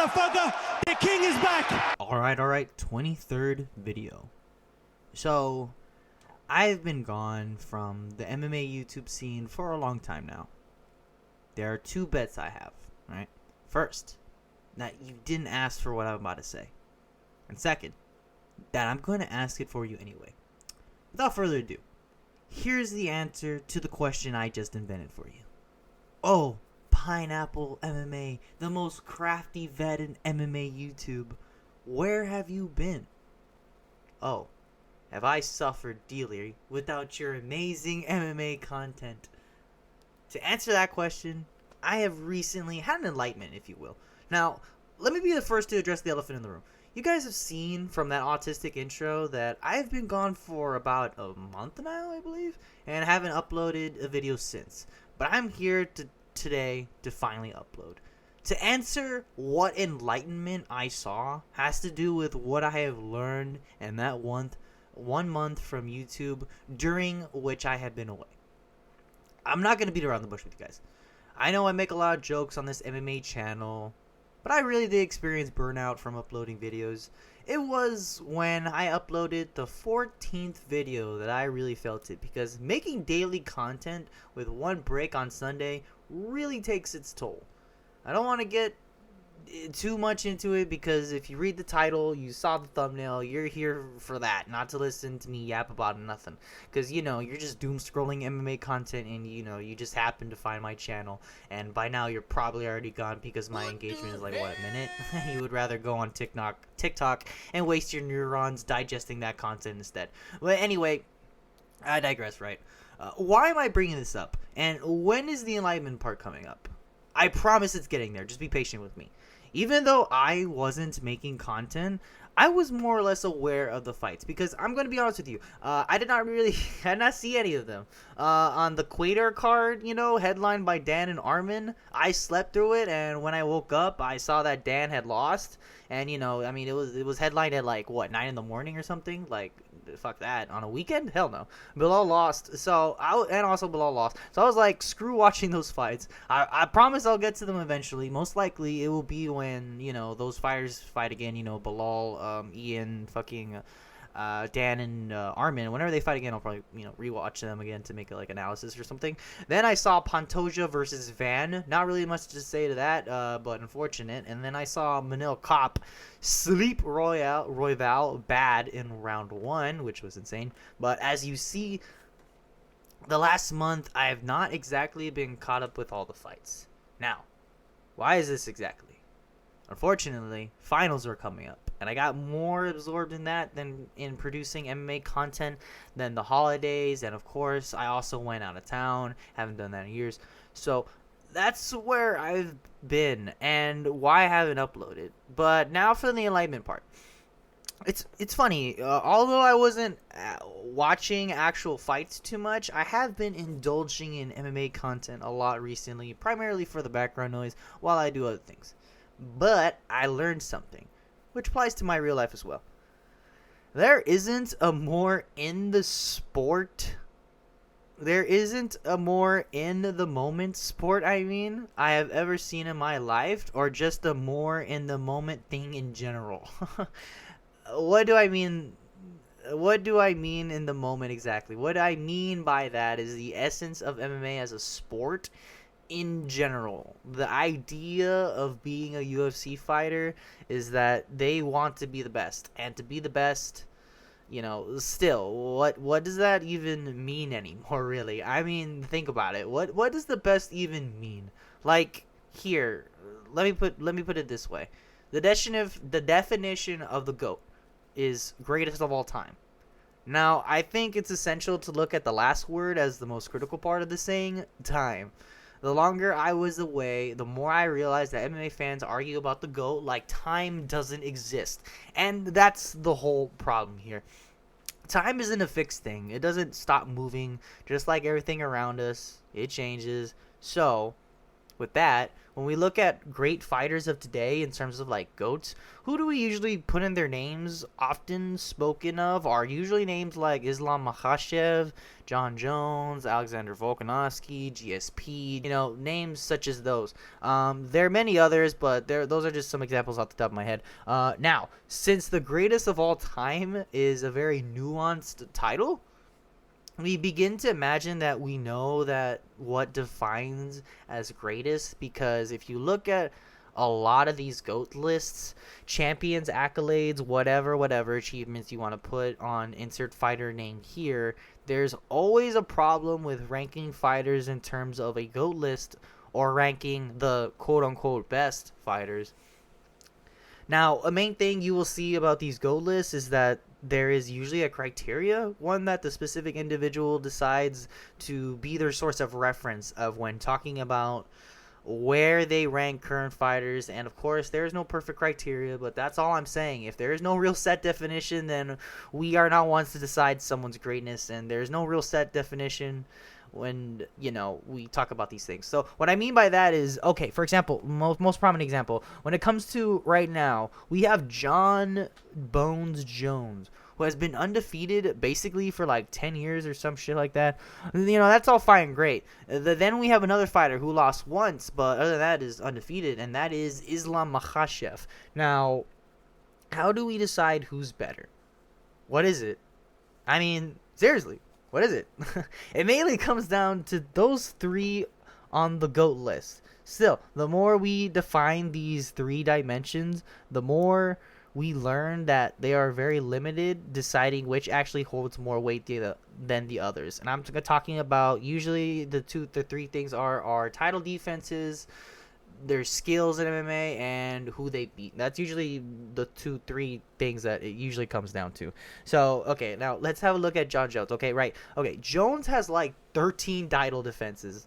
motherfucker. The king is back. Alright, 23rd video. So, I've been gone from the MMA YouTube scene for a long time now. There are two bets I have, right? First, that you didn't ask for what I'm about to say. And second, that I'm going to ask it for you anyway. Without further ado, here's the answer to the question I just invented for you. Oh, Pineapple MMA, the most crafty vet in MMA YouTube. Where have you been? Oh, have I suffered dearly without your amazing MMA content? To answer that question, I have recently had an enlightenment, if you will. Now, let me be the first to address the elephant in the room. You guys have seen from that autistic intro that I've been gone for about a month now, I believe, and haven't uploaded a video since. But I'm here today to finally upload. To answer what enlightenment I saw has to do with what I have learned in that 1 month from YouTube during which I have been away. I'm not going to beat around the bush with you guys. I know I make a lot of jokes on this MMA channel, but I really did experience burnout from uploading videos. It was when I uploaded the 14th video that I really felt it, because making daily content with one break on Sunday really takes its toll. I don't want to get too much into it, because if you read the title, you saw the thumbnail, you're here for that, not to listen to me yap about nothing, because you're just doom scrolling MMA content, and you just happen to find my channel, and by now you're probably already gone because my engagement is like a minute. You would rather go on TikTok and waste your neurons digesting that content instead. But anyway, I digress, right? Why am I bringing this up, and when is the enlightenment part coming up? I promise it's getting there. Just be patient with me. Even though I wasn't making content, I was more or less aware of the fights, because I'm going to be honest with you, I did not see any of them. On the Quater card, headlined by Dan and Armin, I slept through it, and when I woke up, I saw that Dan had lost, and it was headlined at 9 in the morning or something, fuck that, on a weekend? Hell no. Bilal lost, and also Bilal lost, so I was like, screw watching those fights. I promise I'll get to them eventually. Most likely it will be when, those fighters fight again, Bilal, Ian, fucking, Dan and Armin. Whenever they fight again, I'll probably, rewatch them again to make analysis or something. Then I saw Pantoja versus Van. Not really much to say to that, but unfortunate. And then I saw Manil Kopp sleep Royval bad in round 1, which was insane. But as you see, the last month, I have not exactly been caught up with all the fights. Now, why is this exactly? Unfortunately, finals are coming up, and I got more absorbed in that than in producing MMA content than the holidays, and of course, I also went out of town, haven't done that in years, so that's where I've been, and why I haven't uploaded. But now for the enlightenment part. It's funny, although I wasn't watching actual fights too much, I have been indulging in MMA content a lot recently, primarily for the background noise, while I do other things. But I learned something, which applies to my real life as well. There isn't a more in the moment sport, I have ever seen in my life, or just a more in the moment thing in general. What do I mean in the moment exactly? What I mean by that is the essence of MMA as a sport in general. The idea of being a UFC fighter is that they want to be the best, and to be the best, still, what does that even mean anymore, really? I mean, think about it. What does the best even mean? Here, let me put it this way. The definition of the GOAT is greatest of all time. Now, I think it's essential to look at the last word as the most critical part of the saying, time. The longer I was away, the more I realized that MMA fans argue about the GOAT like time doesn't exist. And that's the whole problem here. Time isn't a fixed thing. It doesn't stop moving. Just like everything around us, it changes. So, with that, when we look at great fighters of today in terms of like GOATs, who do we usually put in their names often spoken of are usually names like Islam Makhachev, John Jones, Alexander Volkanovski, GSP, names such as those. There are many others, but those are just some examples off the top of my head. Now, since the greatest of all time is a very nuanced title, we begin to imagine that we know that what defines as greatest, because if you look at a lot of these GOAT lists, champions, accolades, whatever achievements you want to put on insert fighter name here, there's always a problem with ranking fighters in terms of a GOAT list or ranking the quote-unquote best fighters. Now, a main thing you will see about these GOAT lists is that there is usually a criteria, one that the specific individual decides to be their source of reference of when talking about where they rank current fighters. And of course, there is no perfect criteria, but that's all I'm saying. If there is no real set definition, then we are not ones to decide someone's greatness, and there's no real set definition when we talk about these things. So what I mean by that is, okay, for example, most prominent example, when it comes to right now, we have John Bones Jones, who has been undefeated basically for like 10 years or some shit like that. That's all fine and great. Then we have another fighter who lost once, but other than that is undefeated, and that is Islam Makhachev. Now, how do we decide who's better? What is it? I mean, seriously, what is it? It mainly comes down to those three on the GOAT list. Still, the more we define these three dimensions, the more we learn that they are very limited, deciding which actually holds more weight than the others. And I'm talking about usually the three things are title defenses, their skills in MMA, and who they beat. That's usually the 2-3 things that it usually comes down to. So, okay, now let's have a look at John Jones. Okay, right. Okay, Jones has like 13 title defenses.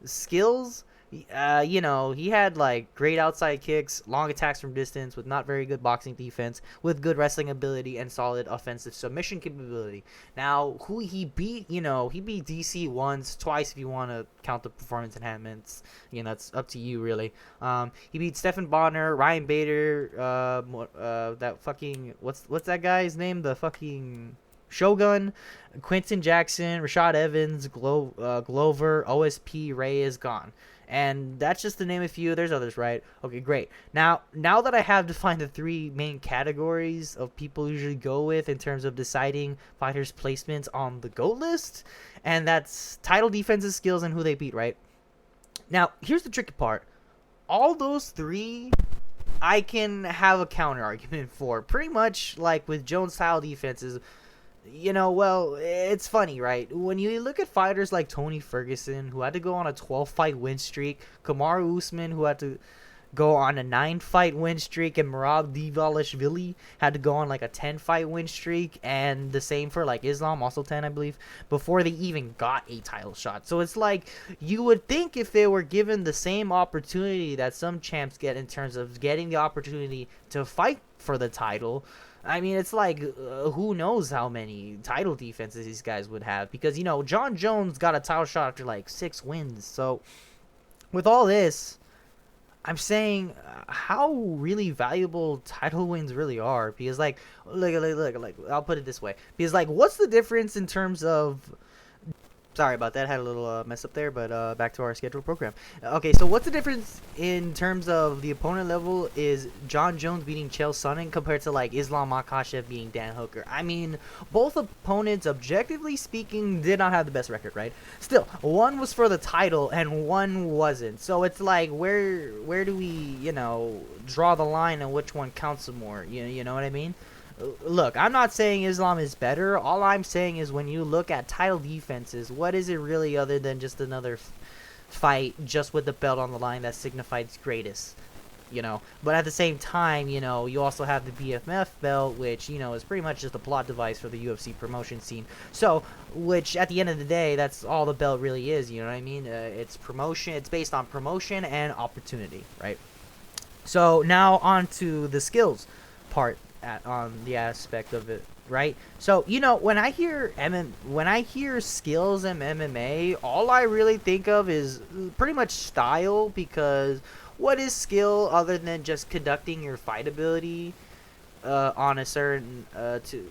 Skills, he had like great outside kicks, long attacks from distance, with not very good boxing defense, with good wrestling ability and solid offensive submission capability. Now, who he beat, he beat DC once, twice if you want to count the performance enhancements. It's up to you, really. He beat Stephen Bonner, Ryan Bader, that fucking, what's that guy's name? The fucking Shogun, Quinton Jackson, Rashad Evans, Glover, OSP, Ray is gone. And that's just to name a few. There's others, right? Okay, great. Now that I have defined the three main categories of people usually go with in terms of deciding fighters' placements on the GOAT list, and that's title, defenses, skills, and who they beat, right? Now, here's the tricky part. All those three, I can have a counter argument for. Pretty much like with Jones' title defenses, well, it's funny, right? When you look at fighters like Tony Ferguson, who had to go on a 12-fight win streak, Kamaru Usman, who had to go on a 9-fight win streak, and Merab Dvalishvili had to go on like a 10-fight win streak, and the same for like Islam, also 10, I believe, before they even got a title shot. So it's like, you would think if they were given the same opportunity that some champs get in terms of getting the opportunity to fight for the title, I mean, it's like, who knows how many title defenses these guys would have, because, John Jones got a title shot after like 6 wins. So with all this, I'm saying how really valuable title wins really are, because like, look, I'll put it this way, because like, what's the difference in terms of, sorry about that, had a little mess up there, but back to our scheduled program. Okay, so what's the difference in terms of the opponent level is John Jones beating Chael Sonnen compared to like Islam Makhachev beating Dan Hooker? I mean, both opponents, objectively speaking, did not have the best record, right? Still, one was for the title and one wasn't. So it's like, where do we, draw the line and which one counts more? You know what I mean? Look, I'm not saying Islam is better. All I'm saying is when you look at title defenses, what is it really other than just another fight just with the belt on the line that signifies greatest? But at the same time, you also have the BFF belt, which, is pretty much just a plot device for the UFC promotion scene. So, which at the end of the day, that's all the belt really is, you know what I mean? It's promotion, it's based on promotion and opportunity, right? So now on to the skills part on the aspect of it right? So when I hear when I hear skills in MMA, all I really think of is pretty much style, because what is skill other than just conducting your fight ability on a certain to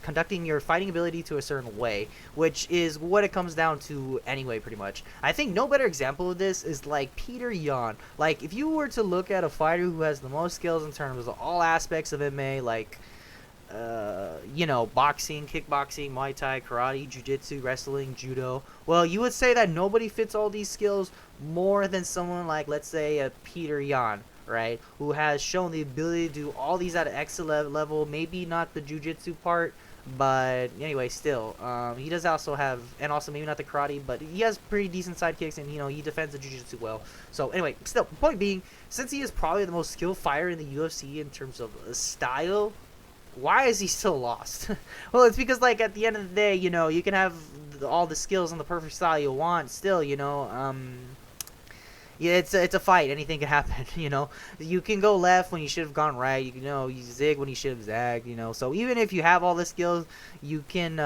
conducting your fighting ability to a certain way, which is what it comes down to anyway, pretty much. I think no better example of this is like Peter Yan. Like, if you were to look at a fighter who has the most skills in terms of all aspects of MMA, like boxing, kickboxing, Muay Thai, karate, jiu-jitsu, wrestling, judo. Well, you would say that nobody fits all these skills more than someone like, let's say, a Peter Yan, right? Who has shown the ability to do all these at an excellent level. Maybe not the jiu-jitsu part, but anyway, still, he does also have, and also maybe not the karate, but he has pretty decent sidekicks, and he defends the jiu-jitsu well. So anyway, still, point being, since he is probably the most skilled fighter in the UFC in terms of style, why is he still lost? Well, it's because, like, at the end of the day, you can have all the skills and the perfect style you want. Still, yeah, it's a fight. Anything can happen. You can go left when you should have gone right. You zig when you should have zagged. So even if you have all the skills, you can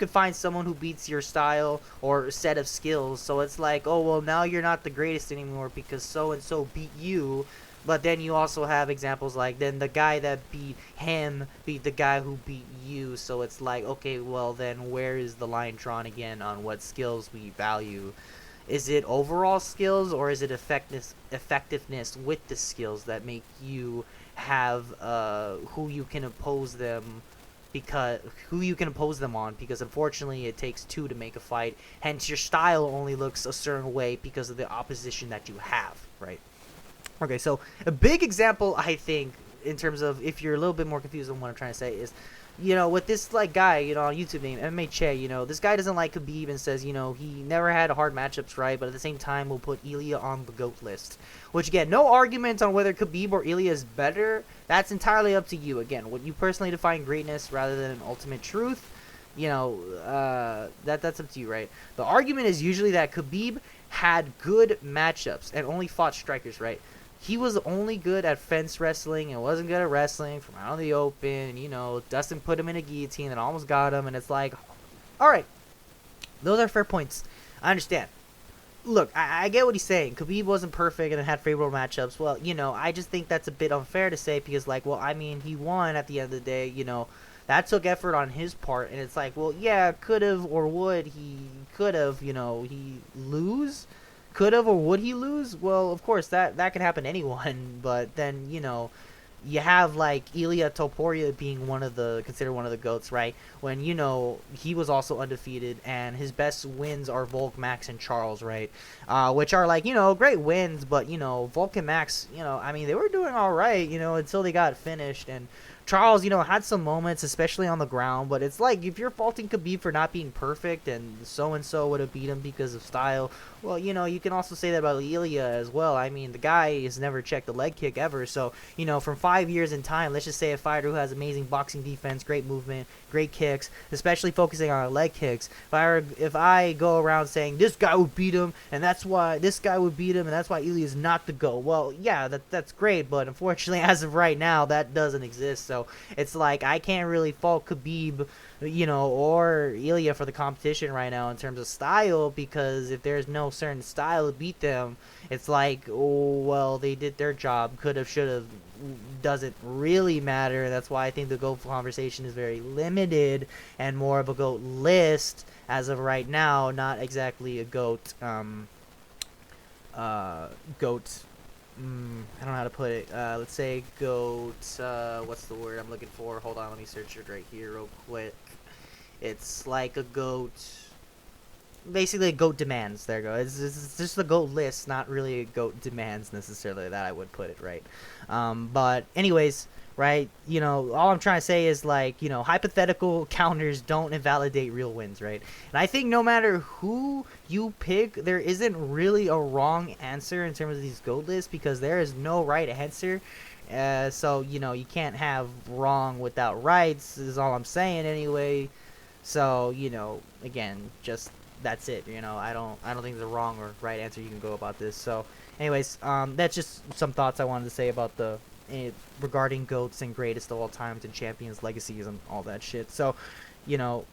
find someone who beats your style or set of skills. So it's like, oh well, now you're not the greatest anymore because so and so beat you. But then you also have examples like, then the guy that beat him beat the guy who beat you. So it's like, okay, well then where is the line drawn again on what skills we value? Is it overall skills, or is it effectiveness with the skills that make you have who you can oppose them on? Because unfortunately it takes two to make a fight. Hence your style only looks a certain way because of the opposition that you have, right? Okay, so a big example, I think, in terms of if you're a little bit more confused on what I'm trying to say is, with this like guy, on YouTube named MMA Che, this guy doesn't like Khabib and says, he never had hard matchups, right? But at the same time, will put Ilya on the GOAT list. Which, again, no argument on whether Khabib or Ilya is better. That's entirely up to you. Again, what you personally define greatness rather than an ultimate truth, that's up to you, right? The argument is usually that Khabib had good matchups and only fought strikers, right? He was only good at fence wrestling and wasn't good at wrestling from out in the open. Dustin put him in a guillotine and almost got him. And it's like, all right, those are fair points. I understand. Look, I get what he's saying. Khabib wasn't perfect and had favorable matchups. Well, I just think that's a bit unfair to say because, like, well, I mean, he won at the end of the day. That took effort on his part. And it's like, well, yeah, could have or would he could have, he lose? Could have or would he lose? Well, of course, that could happen to anyone. But then, you have like Ilya Topuria being considered one of the GOATs, right? When he was also undefeated, and his best wins are Volk, Max, and Charles, right? Which are like great wins, but Volk and Max, I mean they were doing all right, until they got finished. And Charles, had some moments, especially on the ground, but it's like if you're faulting Khabib for not being perfect and so would have beat him because of style, well, you can also say that about Ilya as well. I mean, the guy has never checked a leg kick ever, so, from 5 years in time, let's just say a fighter who has amazing boxing defense, great movement, great kicks, especially focusing on leg kicks. If I go around saying this guy would beat him, and that's why this guy would beat him, and that's why Ilya is not the GOAT, well, yeah, that's great, but unfortunately, as of right now, that doesn't exist. So it's like I can't really fault Khabib, or Ilya for the competition right now in terms of style, because if there's no certain style to beat them, it's like, oh, well, they did their job, could have, should have, doesn't really matter. That's why I think the GOAT conversation is very limited and more of a GOAT list as of right now, not exactly a GOAT, GOAT, I don't know how to put it. Let's say GOAT, what's the word I'm looking for? Hold on, let me search it right here real quick. It's like a GOAT, basically a GOAT demands. There you go. It's just the GOAT list, not really a GOAT demands necessarily, that I would put it, right? But anyways, right, all I'm trying to say is, like, hypothetical counters don't invalidate real wins, right? And I think no matter who you pick, there isn't really a wrong answer in terms of these GOAT lists, because there is no right answer. So, you can't have wrong without rights, is all I'm saying anyway. So, again, just that's it. I don't think there's a wrong or right answer you can go about this. So anyways, that's just some thoughts I wanted to say about the regarding GOATs and greatest of all times and champions, legacies, and all that shit. So, you know,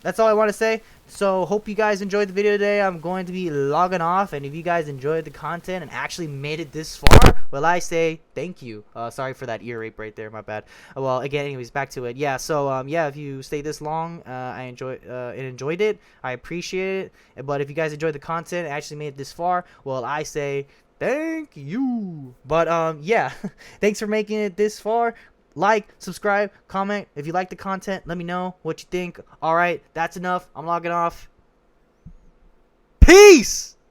that's all I want to say. So, hope you guys enjoyed the video today. I'm going to be logging off, and if you guys enjoyed the content and actually made it this far, well, I say thank you. Sorry for that ear rape right there, my bad. Well, again, anyways, back to it. Yeah, so, yeah, if you stayed this long, I enjoyed it. I appreciate it. But if you guys enjoyed the content and actually made it this far, well, I say thank you. But, yeah, thanks for making it this far. Like, subscribe, comment. If you like the content, let me know what you think. Alright, that's enough. I'm logging off. Peace!